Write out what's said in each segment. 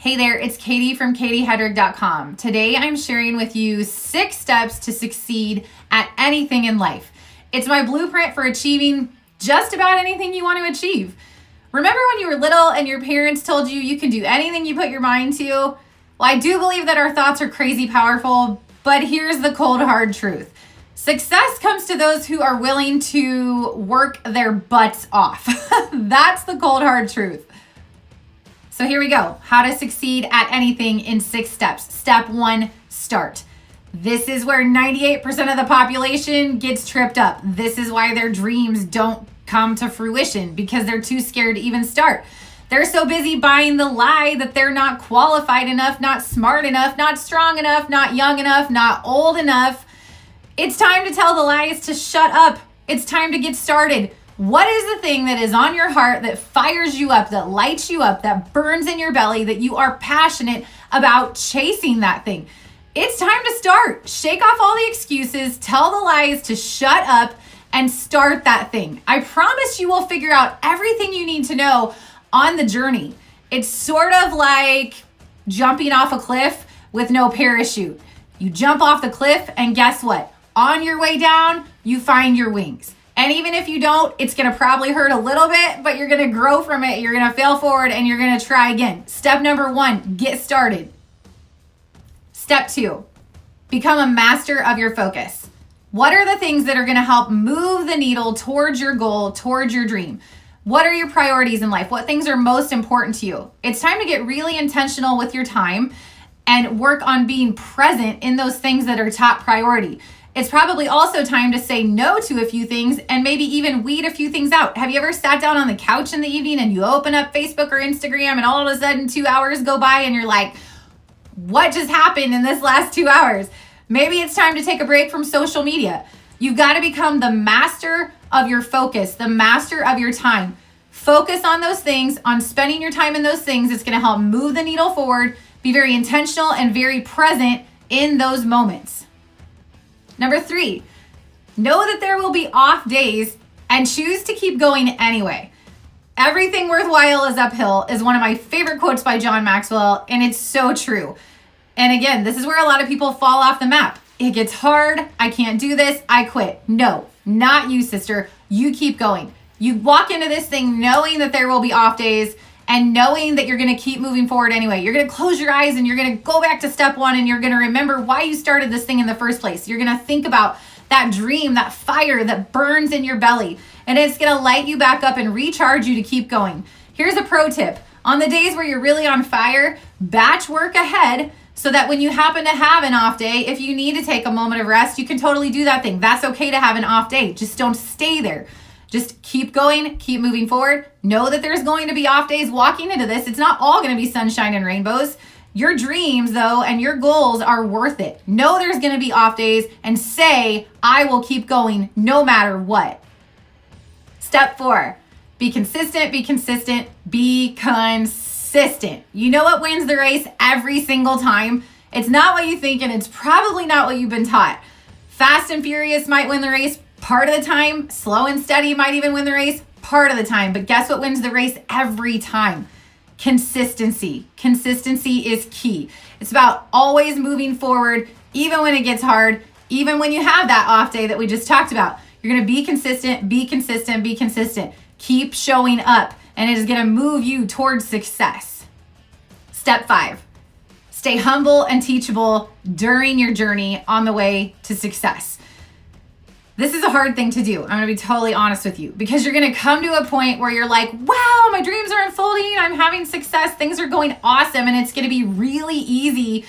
Hey there, it's Katie from katiehedrick.com. Today I'm sharing with you 6 steps to succeed at anything in life. It's my blueprint for achieving just about anything you want to achieve. Remember when you were little and your parents told you you can do anything you put your mind to? Well, I do believe that our thoughts are crazy powerful, but here's the cold hard truth. Success comes to those who are willing to work their butts off. That's the cold hard truth. So here we go. How to succeed at anything in 6 steps. Step 1, start. This is where 98% of the population gets tripped up. This is why their dreams don't come to fruition because they're too scared to even start. They're so busy buying the lie that they're not qualified enough, not smart enough, not strong enough, not young enough, not old enough. It's time to tell the lies to shut up. It's time to get started. What is the thing that is on your heart that fires you up, that lights you up, that burns in your belly, that you are passionate about chasing that thing? It's time to start. Shake off all the excuses, tell the lies to shut up, and start that thing. I promise you will figure out everything you need to know on the journey. It's sort of like jumping off a cliff with no parachute. You jump off the cliff, and guess what? On your way down, you find your wings. And even if you don't, it's going to probably hurt a little bit, but you're going to grow from it. You're going to fail forward and you're going to try again. Step number 1, get started. Step 2, become a master of your focus. What are the things that are going to help move the needle towards your goal, towards your dream? What are your priorities in life? What things are most important to you? It's time to get really intentional with your time and work on being present in those things that are top priority. It's probably also time to say no to a few things and maybe even weed a few things out. Have you ever sat down on the couch in the evening and you open up Facebook or Instagram and all of a sudden 2 hours go by and you're like, what just happened in this last 2 hours? Maybe it's time to take a break from social media. You've got to become the master of your focus, the master of your time. Focus on those things, on spending your time in those things. It's going to help move the needle forward. Be very intentional and very present in those moments. Number 3, know that there will be off days and choose to keep going anyway. Everything worthwhile is uphill is one of my favorite quotes by John Maxwell, and it's so true. And again, this is where a lot of people fall off the map. It gets hard. I can't do this. I quit. No, not you, sister. You keep going. You walk into this thing knowing that there will be off days and knowing that you're going to keep moving forward anyway. You're going to close your eyes and you're going to go back to step 1 and you're going to remember why you started this thing in the first place. You're going to think about that dream, that fire that burns in your belly, and it's going to light you back up and recharge you to keep going. Here's a pro tip. On the days where you're really on fire, batch work ahead so that when you happen to have an off day, if you need to take a moment of rest, you can totally do that thing. That's okay to have an off day. Just don't stay there. Just keep going, keep moving forward. Know that there's going to be off days walking into this. It's not all going to be sunshine and rainbows. Your dreams, though, and your goals are worth it. Know there's going to be off days and say, I will keep going no matter what. Step 4, be consistent, be consistent, be consistent. You know what wins the race every single time? It's not what you think, and it's probably not what you've been taught. Fast and furious might win the race part of the time. Slow and steady might even win the race part of the time. But guess what wins the race every time? Consistency. Consistency is key. It's about always moving forward, even when it gets hard, even when you have that off day that we just talked about. You're going to be consistent, be consistent, be consistent. Keep showing up, and it is going to move you towards success. Step 5, stay humble and teachable during your journey on the way to success. This is a hard thing to do. I'm going to be totally honest with you because you're going to come to a point where you're like, wow, my dreams are unfolding. I'm having success. Things are going awesome. And it's going to be really easy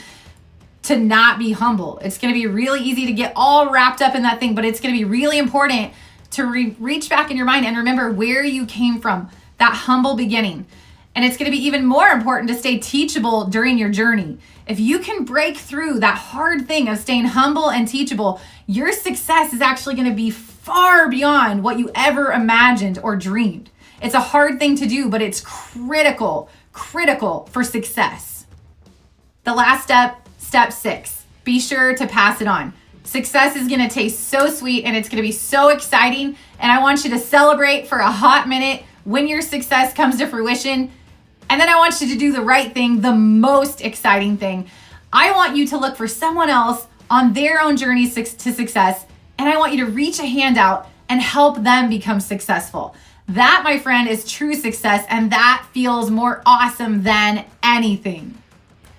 to not be humble. It's going to be really easy to get all wrapped up in that thing, but it's going to be really important to reach back in your mind and remember where you came from, that humble beginning. And it's going to be even more important to stay teachable during your journey. If you can break through that hard thing of staying humble and teachable, your success is actually going to be far beyond what you ever imagined or dreamed. It's a hard thing to do, but it's critical for success. The last step, step 6, be sure to pass it on. Success is going to taste so sweet and it's going to be so exciting. And I want you to celebrate for a hot minute when your success comes to fruition. And then I want you to do the right thing, the most exciting thing. I want you to look for someone else on their own journey to success, and I want you to reach a hand out and help them become successful. That, my friend, is true success, and that feels more awesome than anything.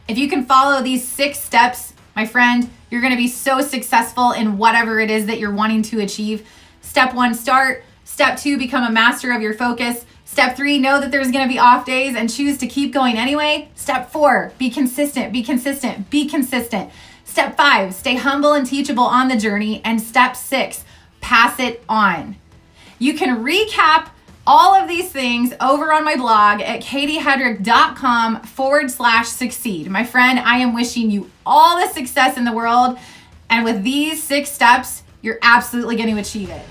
If you can follow these 6 steps, my friend, you're going to be so successful in whatever it is that you're wanting to achieve. Step 1, start. Step 2, become a master of your focus. Step 3, know that there's going to be off days and choose to keep going anyway. Step 4, be consistent, be consistent, be consistent. Step 5, stay humble and teachable on the journey. And step 6, pass it on. You can recap all of these things over on my blog at katiehedrick.com/succeed. My friend, I am wishing you all the success in the world. And with these 6 steps, you're absolutely going to achieve it.